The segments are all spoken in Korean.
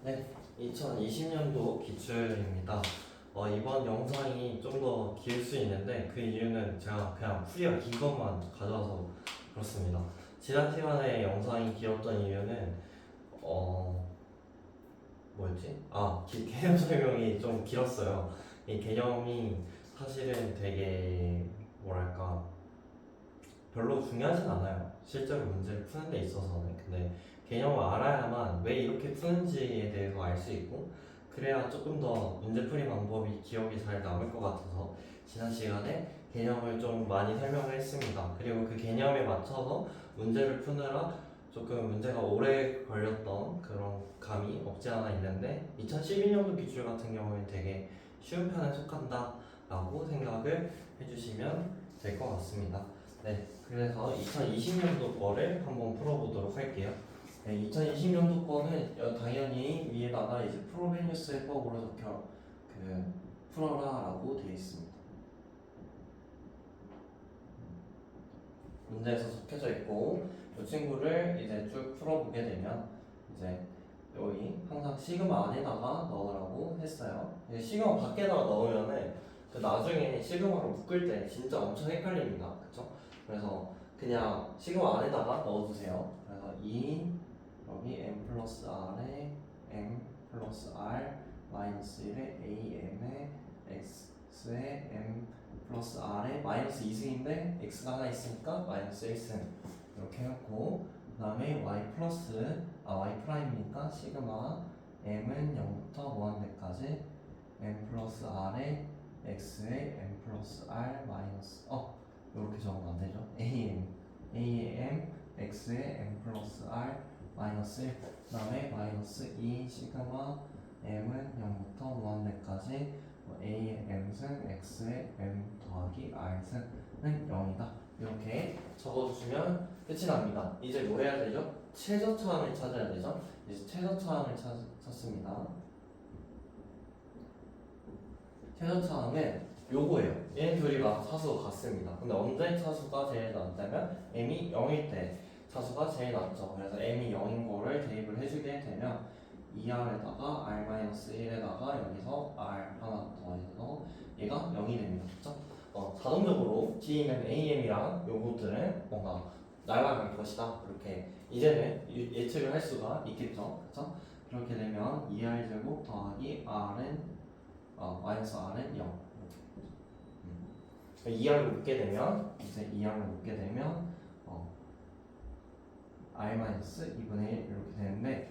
네, 2020년도 기출입니다. 이번 영상이 좀 더 길 수 있는데 그 이유는 제가 그냥 풀이가 긴 것만 가져와서 그렇습니다. 지난 시간에 영상이 길었던 이유는 뭐였지? 개념 설명이 좀 길었어요. 이 개념이 사실은 되게 뭐랄까 별로 중요하진 않아요. 실제로 문제를 푸는 데 있어서는. 근데 개념을 알아야만 왜 이렇게 푸는지에 대해서 알 수 있고 그래야 조금 더 문제풀이 방법이 기억이 잘 남을 것 같아서 지난 시간에 개념을 좀 많이 설명을 했습니다. 그리고 그 개념에 맞춰서 문제를 푸느라 조금 문제가 오래 걸렸던 그런 감이 없지 않아 있는데 2012년도 기출 같은 경우는 되게 쉬운 편에 속한다 라고 생각을 해주시면 될 것 같습니다. 네, 그래서 2020년도 거를 한번 풀어보도록 할게요. 네, 2020년도 거는 당연히 위에다가 이제 프로메뉴스 해법으로 적혀 풀어라라고 되어 있습니다. 문제에서 적혀져 있고 이 친구를 이제 쭉 풀어보게 되면 이제 여기 항상 시그마 안에다가 넣으라고 했어요. 시그마 밖에다가 넣으면은 그 나중에 시그마로 묶을 때 진짜 엄청 헷갈립니다. 그쵸? 그래서 그냥 시그마 안에다가 넣어주세요. 그래서 2 여기 m 플러스 r에 m 플러스 r 마이너스 1에 am에 x에 m 플러스 r에 마이너스 2승인데 x가 하나 있으니까 마이너스 1승 이렇게 해놓고 그 다음에 y 플러스 y 프라임이니까 시그마 m은 0부터 무한대까지 m 플러스 r에 x에 m 플러스 r 마이너스 이렇게 적으면 안 되죠. a에 m x에 m 플러스 r 마이너스 1 그 다음에 마이너스 2 시그마 m은 0부터 무한대까지 a의 m승 x의 m 더하기 r승은 0이다 이렇게 적어주시면 끝이 납니다. 이제 뭐 해야 되죠? 최저차항을 찾아야 되죠. 이제 최저차항을 찾습니다. 최저차항은 요거예요. 얘는 둘이가 차수가 같습니다. 근데 언제 차수가 제일 낮다면 m이 0일 때 차수가 제일 낮죠. 그래서 m이 0인 거를 대입을 해주게 되면 2r에다가 r-1에다가 여기서 r 하나 더해서 얘가 0이 됩니다. 그쵸? 자동적으로 뒤에 있는 am이랑 요것들은 뭔가 날아갈 것이다. 이렇게 이제는 예측을 할 수가 있겠죠. 그쵸? 그렇게 되면 2r제곱 더하기 r은 마이너스 r은 0 2r로 묶게 되면 이제 2r로 묶게 되면 r 마이너스 2분의 1 이렇게 되는데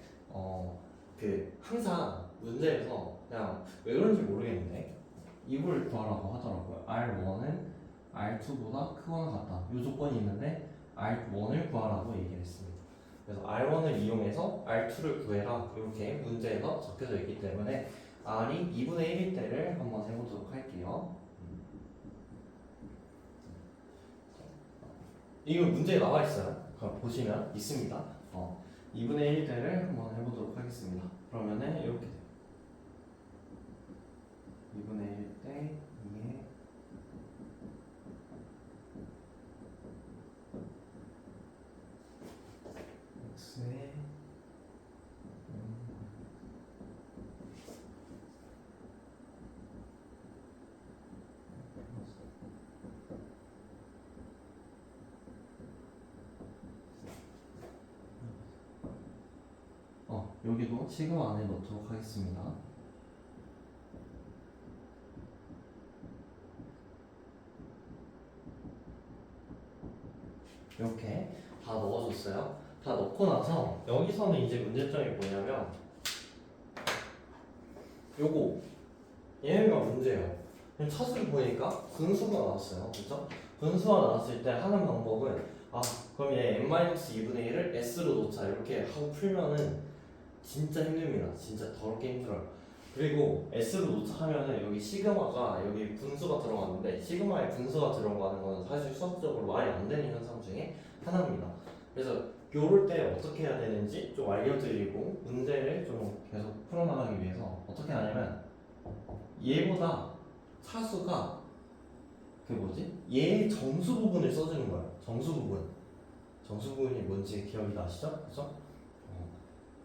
항상 문제에서 그냥 왜 그런지 모르겠는데 이걸 구하라고 하더라고요. R1은 R2보다 크거나 같다. 이 조건이 있는데 R1을 구하라고 얘기를 했습니다. 그래서 R1을 이용해서 R2를 구해라 이렇게 문제에서 적혀져 있기 때문에 R이 2분의 1일 때를 한번 해보도록 할게요. 이거 문제에 나와 있어요. 보시면 있습니다. 2분의 1 때를 한번 해보도록 하겠습니다. 그러면은 이렇게 돼요. 2분의 1 때 2의 x의 여기도 시그마 안에 넣도록 하겠습니다. 이렇게 다 넣어줬어요. 다 넣고 나서 여기서는 이제 문제점이 뭐냐면 요거 얘가 문제예요. 차수를 보니까 분수가 나왔어요. 그죠? 분수가 나왔을 때 하는 방법은 그럼 얘 n-2분의 1을 s로 놓자 이렇게 하고 풀면은 진짜 힘듭니다. 진짜 더럽게 힘들어요. 그리고 S로 놓자하면은 여기 시그마가 여기 분수가 들어갔는데 시그마에 분수가 들어가는 거는 사실 수학적으로 말이 안 되는 현상 중에 하나입니다. 그래서 요럴 때 어떻게 해야 되는지 좀 알려드리고 문제를 좀 계속 풀어나가기 위해서 어떻게 하냐면 얘보다 차수가 얘의 정수 부분을 써주는 거예요. 정수 부분. 정수 부분이 뭔지 기억이 나시죠? 그죠?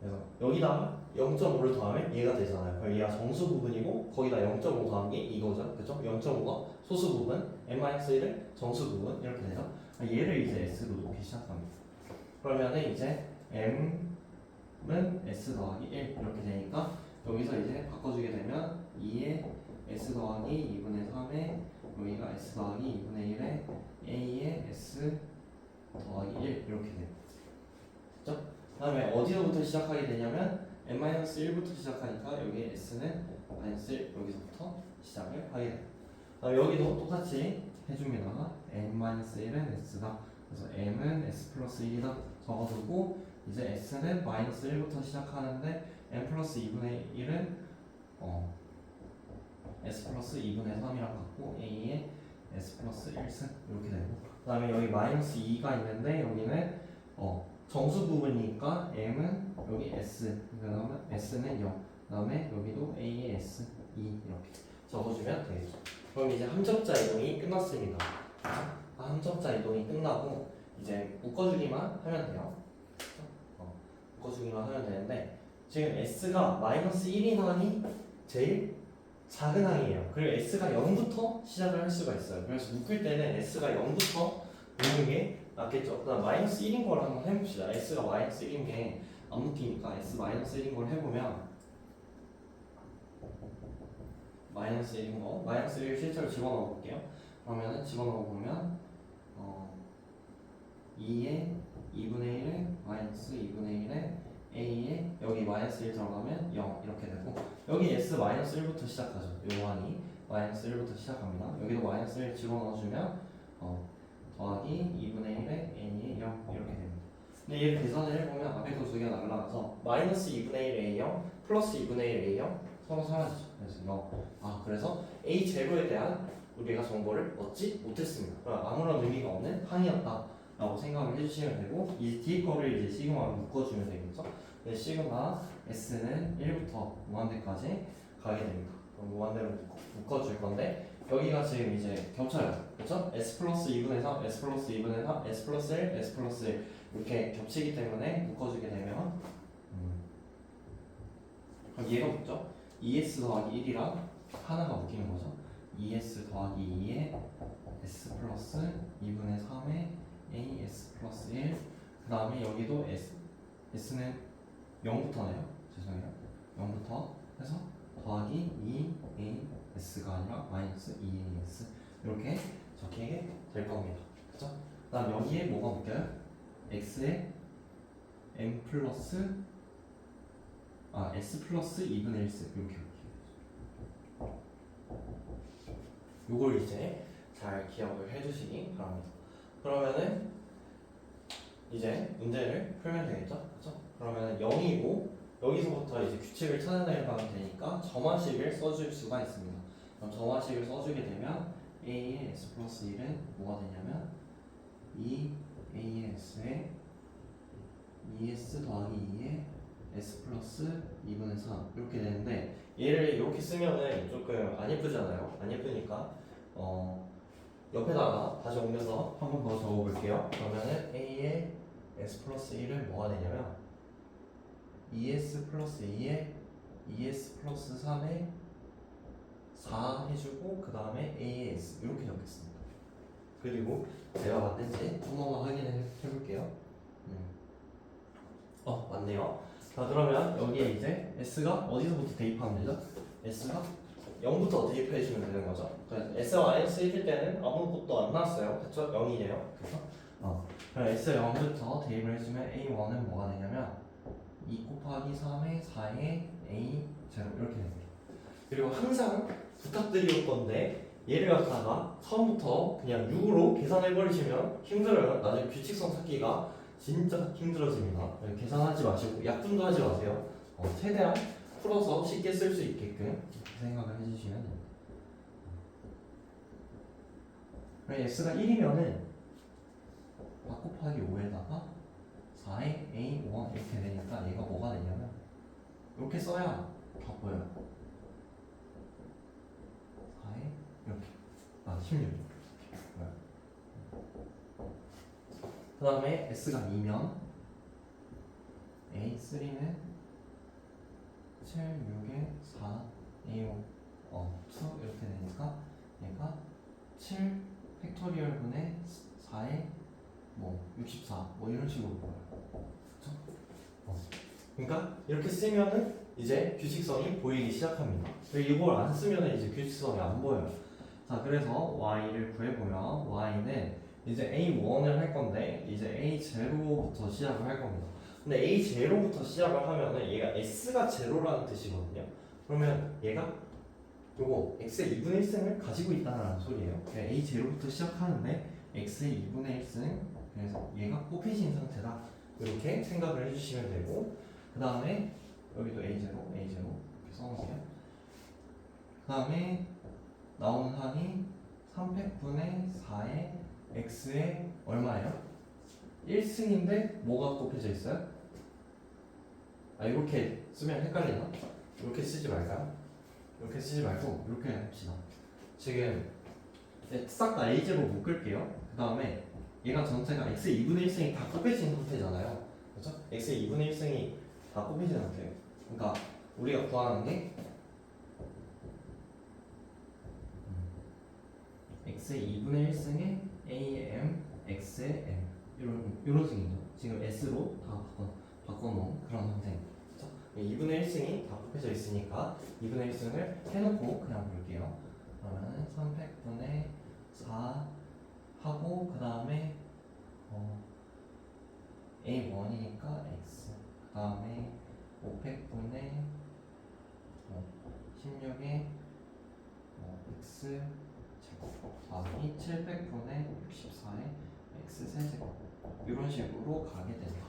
그래서 여기다가 0.5를 더하면 얘가 되잖아요. 그럼 얘가 정수 부분이고 거기다 0.5 더한 게 이거죠. 그죠? 0.5가 소수 부분, n-1은 정수 부분 이렇게 되죠. 얘를 이제 s로 놓기 시작합니다. 그러면은 이제 m은 s 더하기 1 이렇게 되니까 여기서 이제 바꿔주게 되면 2에 s 더하기 2분의 3에 여기가 s 더하기 2분의 1에 a에 s 더하기 1 이렇게 돼요. 됐죠? 그 다음에 어디서부터 시작하게 되냐면 n-1부터 시작하니까 여기 s는 -1 여기서부터 시작을 하게 돼요. 여기도 똑같이 해줍니다. n-1은 s다. 그래서 m은 s 플러스 1이다 적어두고 이제 s는 -1부터 시작하는데 n 플러스 2분의 1은 s 플러스 2분의 3이랑 같고 a에 s 플러스 1승 이렇게 되고 그 다음에 여기 -2가 있는데 여기는 정수 부분이니까 m은 여기 s 그 다음에 s는 0 그 다음에 여기도 a에 s 2 이렇게 적어주면 되겠죠. 그럼 이제 함정자 이동이 끝났습니다. 함정자 이동이 끝나고 이제 묶어주기만 하면 돼요. 묶어주기만 하면 되는데 지금 s가 -1인 항이 제일 작은 항이에요. 그리고 s가 0부터 시작을 할 수가 있어요. 그래서 묶을 때는 s가 0부터 묶는 게 낫겠죠. 그 다음 -1인 걸 한번 해봅시다. s가 -1인 게 안 묶이니까 s -1인 걸 해보면 -1인 거 -1을 실제로 집어넣어 볼게요. 그러면은 집어넣어 보면 2에 2분의 1에 -2분의 1에 a에 여기 -1 들어가면 0 이렇게 되고 여기 s -1부터 시작하죠. 요한이 -1부터 시작합니다. 여기도 -1 집어넣어주면 더하기 2분의 1에 n이 0 이렇게 됩니다. 근데 얘를 계산을 해보면 앞에서 두 개가 날라가서 -2분의 1 a 0 플러스 2분의 1 a 0 서로 사라지죠. 그래서 0. 그래서 a 제로에 대한 우리가 정보를 얻지 못했습니다. 아무런 의미가 없는 항이었다 라고 생각을 해주시면 되고 이 뒤에 거를 이제 시그마로 묶어주면 되겠죠. 네, 시그마 s는 1부터 무한대까지 가게 됩니다. 그럼 무한대로 묶어줄 건데 여기가 지금 이제 겹쳐요. 그렇죠? s 플러스 2분의 3, s 플러스 2분의 3, s 플러스 1, s 플러스 1 이렇게 겹치기 때문에 묶어주게 되면 그럼 얘가 붙죠? 2s 더하기 1이랑 하나가 묶이는 거죠. 2s 더하기 2에 s 플러스 2분의 3에 as 플러스 1 그 다음에 여기도 s는 0부터네요. 죄송해요. 0부터 해서 더하기 2as가 아니라 마이너스 2as 이렇게 적히게 될 겁니다. 그죠? 그 다음 여기에 뭐가 묶여요? x에 m 플러스 s 플러스 2분의 1스 이렇게 묶여요. 요걸 이제 잘 기억을 해주시기 바랍니다. 그러면은 이제 문제를 풀면 되겠죠? 그렇죠? 그러면은 0이고 여기서부터 이제 규칙을 찾아내가면 되니까 점화식을 써줄 수가 있습니다. 그럼 점화식을 써주게 되면 a의 s 플러스 1은 뭐가 되냐면 2a의 s에 2s 더하기 2의 s 플러스 2분의 3 이렇게 되는데 얘를 이렇게 쓰면은 조금 안 예쁘잖아요. 안 예쁘니까 옆에다가 다시 옮겨서 한 번 더 적어볼게요. 그러면은 a의 s 플러스 1은 뭐가 되냐면 2s 플러스 2에 2s 플러스 3에 4 해주고 그 다음에 a의 s 이렇게 적겠습니다. 그리고 제가 맞는지 한 번만 확인해 볼게요. 맞네요. 자 그러면 여기에 이제 s가 어디서부터 대입하면 되죠? s가 0부터 대입해 주면 되는 거죠. 그래서 s가 -1일 때는 아무것도 안 나왔어요. 그쵸? 0이에요. 그래서 그럼 s 0부터 대입을 해주면 a1은 뭐가 되냐면 2 곱하기 3에 4에 a 제로 이렇게 됩니다. 그리고 항상 부탁드릴 건데 얘를 갖다가 처음부터 그냥 6으로 계산해 버리시면 힘들어요. 나중에 규칙성 찾기가 진짜 힘들어집니다. 계산하지 마시고 약분도 하지 마세요. 최대한 풀어서 쉽게 쓸 수 있게끔 이렇게 생각을 해주시면 됩니다. s가 1이면은 4 곱하기 5에다가 4에 a1 이렇게 되니까 얘가 뭐가 되냐면 이렇게 써야 다 보여요. 4에 이렇게 16 그 다음에 s가 2면 a3는 7, 6에 4, A5, 2 이렇게 되니까 얘가 7 팩토리얼분의 4에 뭐 64 뭐 이런 식으로 보여요. 그쵸? 그러니까 이렇게 쓰면은 이제 규칙성이 보이기 시작합니다. 이걸 안 쓰면은 이제 규칙성이 안 보여요. 자, 그래서 y를 구해보면 y는 이제 a1을 할 건데 이제 a0부터 시작을 할 겁니다. 근데 a0부터 시작을 하면은 얘가 s가 제로라는 뜻이거든요. 그러면 얘가 요거 x의 2분의 1승을 가지고 있다는 소리예요. a0부터 시작하는데 x의 2분의 1승, 그래서 얘가 곱해진 상태다 이렇게 생각을 해주시면 되고, 그 다음에 여기도 a0 이렇게 써놓을게요. 그 다음에 나오는 항이 3팩분의 4의 x의 얼마예요? 1승인데 뭐가 곱해져 있어요? 이렇게 쓰면 헷갈리나? 이렇게 쓰지 말까요? 이렇게 쓰지 말고 이렇게 합시다. 지금 싹 다 a0 묶을게요. 그 다음에 얘가 전체가 x의 2분의 1승이 다 곱해진 상태잖아요. 그렇죠? x의 2분의 1승이 다 곱해진 상태예요. 그러니까 우리가 구하는 게 x의 2분의 1승에 am, x의 m 이런 식이죠. 지금 s로 다 바꿔놓은 그런 상태입니다. 그렇죠? 2분의 1승이 다 곱해져 있으니까 2분의 1승을 해놓고 그냥 볼게요. 그러면 300분의 4 하고 그 다음에 a1이니까 x, 그 다음에 500분의 16에 x 제곱 더하기 700분의 64에 x 세제곱 이런 식으로 가게 된다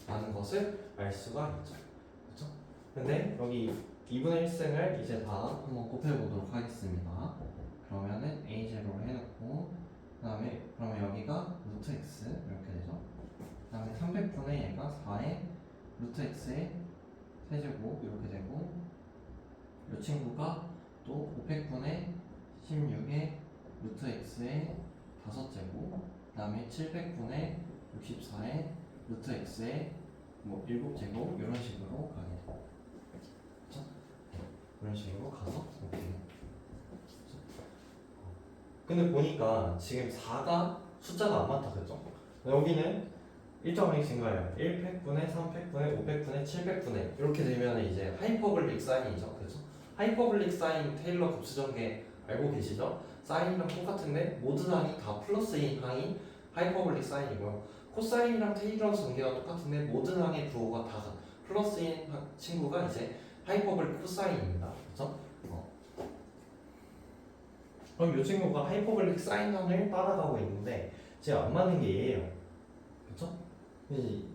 라는 것을 알 수가 있죠. 그렇죠? 근데 여기 2분의 1승을 이제 다 한번 곱해보도록 하겠습니다. 그러면은 a0로 해놓고 그 다음에 그러면 여기가 루트 x 이렇게 되죠. 그 다음에 300분의 얘가 4의 루트 x의 세제곱 이렇게 되고, 이 친구가 또 500분의 16의 루트 x의 5제곱, 그 다음에 700분의 64의 루트 x의 뭐 7제곱 이런 식으로 가게 돼요. 그렇죠? 이런 식으로 가서 이렇게 돼요. 근데 보니까 지금 4가 숫자가 안 많다, 그죠? 여기는 일정하게 증가해요. 1팩분의 3팩분의 5팩분의 7팩분의 이렇게 되면 이제 하이퍼블릭 사인이죠, 그죠? 하이퍼블릭 사인 테일러 급수 전개 알고 계시죠? 사인이랑 똑같은데 모든 항이 다 플러스인 항이 하이퍼블릭 사인이고요. 코사인이랑 테일러 전개가 똑같은데 모든 항의 부호가 다 플러스인 친구가 이제 하이퍼블릭 코사인입니다, 그죠? 그럼 이 친구가 하이퍼블릭 사인항을 따라가고 있는데 지금 안 맞는 게 얘예요. 그쵸?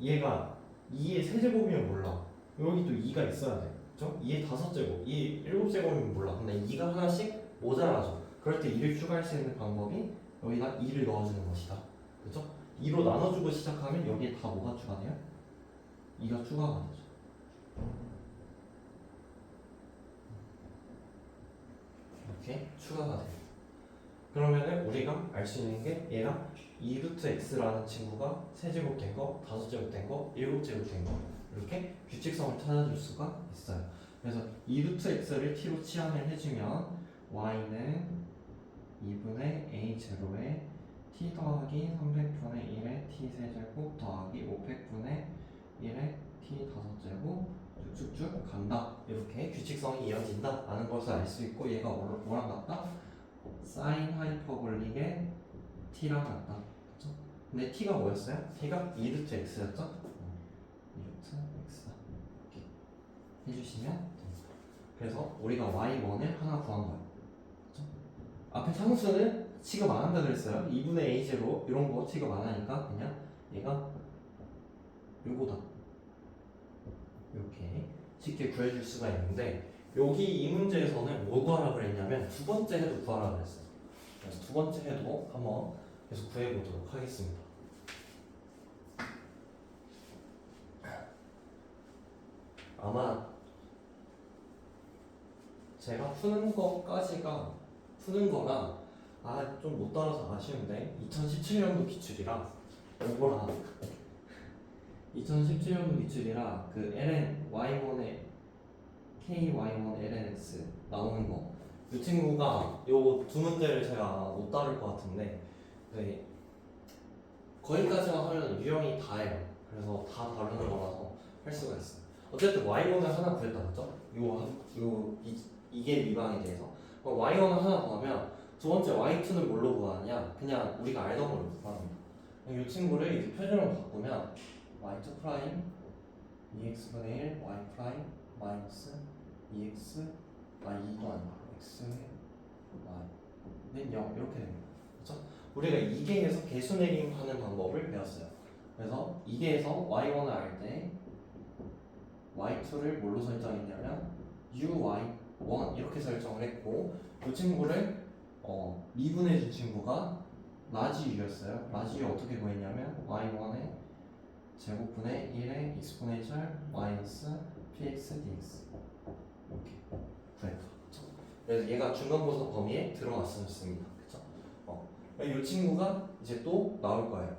얘가 2의 세제곱이면 몰라. 여기 또 2가 있어야 돼. 그쵸? 2의 5제곱, 2의 7제곱이면 몰라. 근데 2가 하나씩 모자라죠. 그럴 때 2를 추가할 수 있는 방법이 여기다 2를 넣어주는 것이다. 그쵸? 2로 나눠주고 시작하면 여기에 다 뭐가 추가돼요? 2가 추가가 되죠. 이렇게 추가가 돼요. 그러면은 우리가 알 수 있는 게 얘가 2루트 x라는 친구가 세제곱 된 거, 5제곱 된 거, 7제곱 된 거 이렇게 규칙성을 찾아줄 수가 있어요. 그래서 2루트 x를 t로 치환을 해주면 y는 2분의 a0에 t 더하기 300분의 1에 t 세제곱 더하기 500분의 1에 t 5제곱 쭉쭉쭉 간다. 이렇게 규칙성이 이어진다 라는 것을 알 수 있고, 얘가 뭐랑 같다? 사인 하이퍼볼릭의 t랑 같다. 그쵸? 근데 t가 뭐였어요? t가 2루트 x였죠? 2루트 x 이렇게 해주시면 됩니다. 그래서 우리가 y1을 하나 구한 거예요. 그쵸? 앞에 상수는 취급 안 한다 그랬어요. 2분의 a0 이런 거 취급 안 하니까 그냥 얘가 요거다 이렇게 쉽게 구해줄 수가 있는데, 여기 이 문제에서는 뭐 구하라 그랬냐면 두 번째 해도 구하라 그랬어요. 그래서 두 번째 해도 한번 계속 구해보도록 하겠습니다. 아마 제가 푸는 거까지가 푸는 거랑 좀 못 따라서 아쉬운데 2017년도 기출이라 요거랑 2017년도 기출이라 그 ln y1의 KY1 LNX 나오는 거. 이 친구가 요 두 문제를 제가 못 다룰 것 같은데 네, 거기까지만 하면 유형이 다예요. 그래서 다 다루는 거라서 할 수가 있어요. 어쨌든 Y1을 하나 구했다 그죠? 이게 미방에 대해서 Y1을 하나 구하면 두 번째 Y2는 뭘로 구하느냐? 그냥 우리가 알던 걸로 구합니다. 이 친구를 이제 표준으로 바꾸면 Y2 프라임 2x분의 1 y 프라임 마이너스 2x 2도 아니고 x의 y는 0 이렇게 됩니다. 그렇죠? 우리가 2계에서 개수 내림하는 방법을 배웠어요. 그래서 2계에서 y1을 알 때 y2를 뭘로 설정했냐면 uy1 이렇게 설정을 했고 이 친구를 미분해준 친구가 라지 u였어요. 라지 u 어떻게 구했냐면 y1의 제곱분의 1의 익스포넨셜 마이너스 px dx 이렇게 구했다. 그쵸? 그래서 얘가 중간고사 범위에 들어왔습니다. 그쵸? 이 친구가 이제 또 나올 거예요.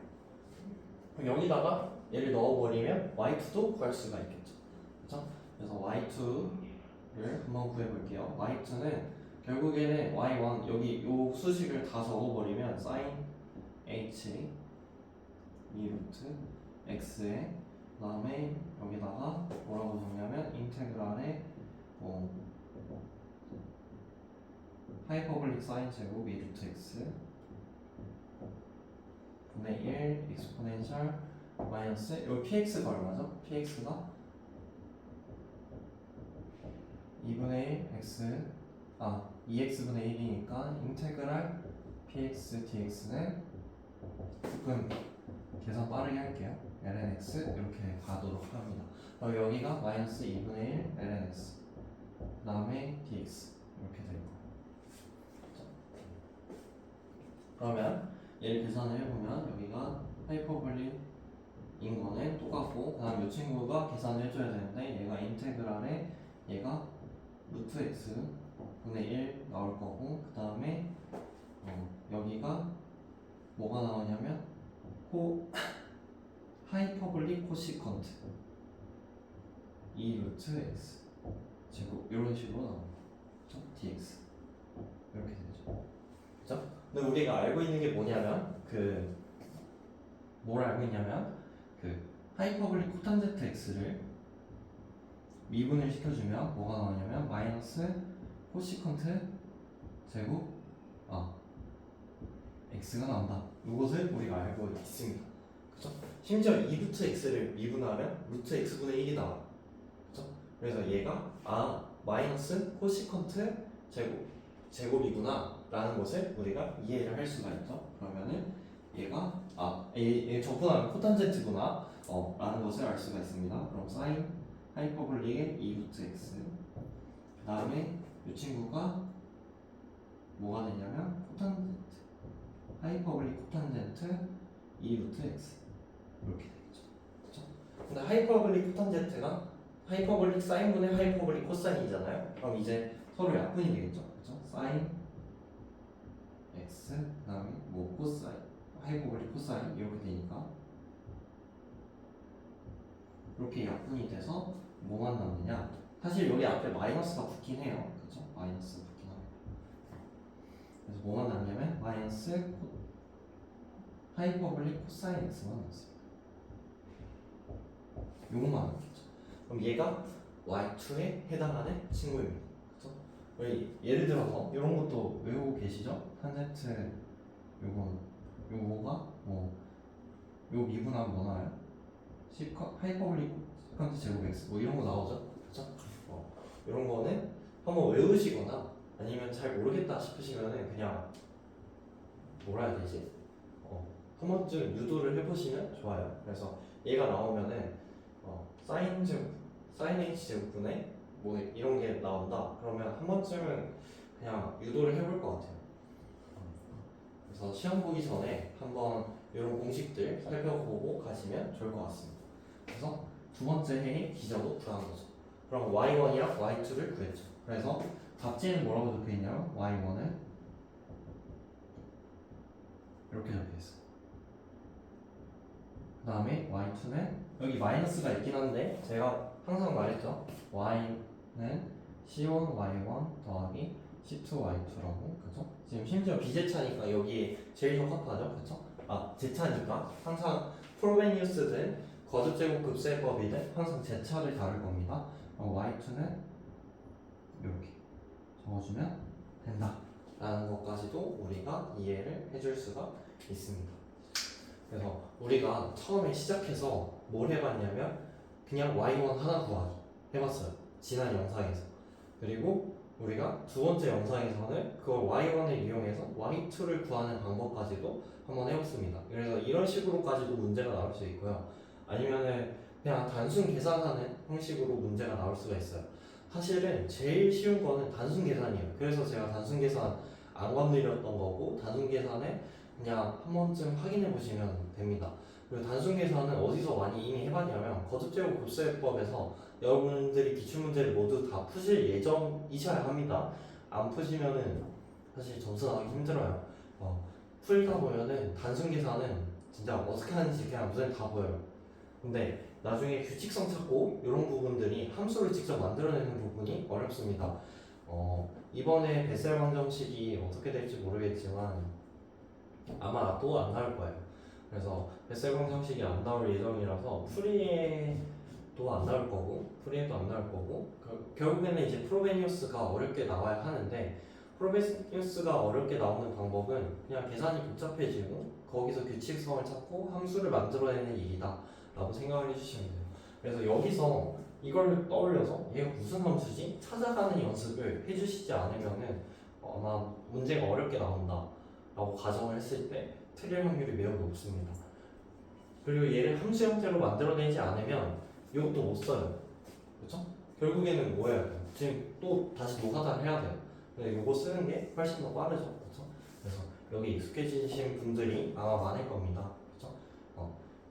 그럼 여기다가 얘를 넣어버리면 y2도 구할 수가 있겠죠. 그쵸? 그래서 y2를 한번 구해볼게요. y2는 결국에는 y1 여기 요 수식을 다 적어버리면 sin h 2루트 x에 그 다음에 여기다가 뭐라고 적냐면 인테그랄의 하이퍼블릭 사인 제곱 2루트 x 분의 1 익스포넨셜 마이너스 여기 px가 얼마죠? px가 2분의 1 x 2x분의 1이니까 인테그랄 px dx는 조금 계산 빠르게 할게요. lnx 이렇게 가도록 합니다. 그럼 여기가 마이너스 2분의 1 lnx 그 다음에 dx 이렇게 될 거예요. 그러면 얘를 계산을 해보면 여기가 하이퍼블릭인 거는 똑같고 그 다음 이 친구가 계산을 해줘야 되는데 얘가 인테그랄에 얘가 루트 x 분의 1 나올 거고 그 다음에 여기가 뭐가 나오냐면 하이퍼블릭 코시컨트 2 루트 x 제곱 이런 식으로 나옵니다. 그쵸? dx 이렇게 되죠. 그죠? 근데 우리가 알고 있는 게 뭐냐면 뭘 알고 있냐면 하이퍼블릭 코탄제트 x를 미분을 시켜주면 뭐가 나오냐면 마이너스 코시컨트 제곱 x가 나온다. 이것을 우리가 알고 있습니다. 그죠? 심지어 2루트 x를 미분하면 루트 x분의 1이 나와. 그죠? 그래서 얘가 마이너스 코시컨트 제곱이구나 라는 것을 우리가 이해를 할 수가 있죠. 그러면은 얘가 얘 적분하면 코탄젠트구나 라는 것을 알 수가 있습니다. 그럼 사인 하이퍼블릭의 2루트 x 그 다음에 이 친구가 뭐가 되냐면 코탄젠트 하이퍼블릭 코탄젠트 2루트 x 이렇게 되겠죠. 그렇죠? 근데 하이퍼블릭 코탄젠트가 하이퍼블릭 사인분의 하이퍼블릭 코사인이잖아요. 그럼 이제 서로 약분이 되겠죠. 그렇죠? 사인 x 그 다음에 코사인 하이퍼블릭 코사인 이렇게 되니까 이렇게 약분이 돼서 뭐만 남느냐? 사실 여기 앞에 마이너스가 붙긴 해요. 그렇죠? 마이너스 붙긴 합니다. 그래서 뭐만 남냐면 마이너스 하이퍼블릭 코사인 x만 남습니다. 요것만 남겠죠. 그럼 얘가 y2에 해당하는 친구입니다. 그렇죠? 예를 들어서 이런 것도 외우고 계시죠? 탄젠트 요거가 요 미분하면 뭐 나와요? 하이퍼블릭 시컨트 제곱 x 이런 거 나오죠? 그렇죠? 이런 거는 한번 외우시거나 아니면 잘 모르겠다 싶으시면은 그냥 뭐라 해야 되지? 한 번쯤 유도를 해보시면 좋아요. 그래서 얘가 나오면은 사인 h 제곱분의 이런 게 나온다. 그러면 한 번쯤은 그냥 유도를 해볼 것 같아요. 그래서 시험 보기 전에 한번 이런 공식들 살펴보고 가시면 좋을 것 같습니다. 그래서 두 번째 해의 기저도 구한 거죠. 그럼 y1이랑 y2를 구했죠. 그래서 답지는 뭐라고 적혀있냐면 y1은 이렇게 적혀있어요. 그 다음에 y2는 여기 마이너스가 있긴 한데 제가 항상 말했죠. y는 C1y1 더하기 C2y2라고, 그죠? 지금 심지어 비제차니까 여기 제일 적합하죠, 그죠? 아, 제차니까 항상 프로베니우스든 거듭제곱 급수해법이든 항상 제차를 다룰 겁니다. y2는 이렇게 적어주면 된다 라는 것까지도 우리가 이해를 해줄 수가 있습니다. 그래서 우리가 처음에 시작해서 뭘 해봤냐면 그냥 y1 하나 구하기 해봤어요, 지난 영상에서. 그리고 우리가 두 번째 영상에서는 그걸 y1을 이용해서 y2를 구하는 방법까지도 한번 해봤습니다. 그래서 이런 식으로까지도 문제가 나올 수 있고요, 아니면은 그냥 단순 계산하는 형식으로 문제가 나올 수가 있어요. 사실은 제일 쉬운 거는 단순 계산이에요. 그래서 제가 단순 계산 안 건드렸던 거고, 단순 계산에 그냥 한 번쯤 확인해 보시면 됩니다. 그리고 단순 계산은 어디서 많이 이미 해봤냐면 거듭제곱 급수해법에서 여러분들이 기출문제를 모두 다 푸실 예정이셔야 합니다. 안 푸시면은 사실 점수 나오기 힘들어요. 풀다 보면은 단순 계산은 진짜 어떻게 하는지 그냥 눈에 다 보여요. 근데 나중에 규칙성 찾고 이런 부분들이 함수를 직접 만들어내는 부분이 어렵습니다. 이번에 베셀 방정식이 어떻게 될지 모르겠지만 아마 또 안 나올 거예요. 그래서 베셀 방정식이 안 나올 예정이라서 프리에도 안 나올 거고, 결국에는 이제 프로베니우스가 어렵게 나와야 하는데, 프로베니우스가 어렵게 나오는 방법은 그냥 계산이 복잡해지고 거기서 규칙성을 찾고 함수를 만들어내는 일이다 라고 생각을 해주시면 돼요. 그래서 여기서 이걸 떠올려서 얘가 무슨 함수지? 찾아가는 연습을 해주시지 않으면은 아마 문제가 어렵게 나온다 라고 가정을 했을 때 틀릴 확률이 매우 높습니다. 그리고 얘를 함수 형태로 만들어내지 않으면 이것도 못 써요. 그렇죠? 결국에는 뭐 해야 돼요? 지금 또 다시 노가다를 해야 돼요. 근데 이거 쓰는 게 훨씬 더 빠르죠. 그렇죠? 그래서 여기 익숙해지신 분들이 아마 많을 겁니다. 그렇죠?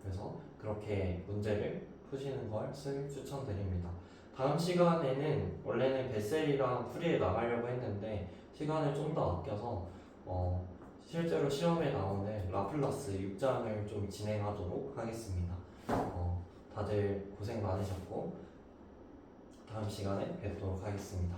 그래서 그렇게 문제를 푸시는 걸 추천드립니다. 다음 시간에는 원래는 베셀이랑 프리에 나가려고 했는데 시간을 좀 더 아껴서 실제로 시험에 나오는 라플라스 6장을 좀 진행하도록 하겠습니다. 다들 고생 많으셨고 다음 시간에 뵙도록 하겠습니다.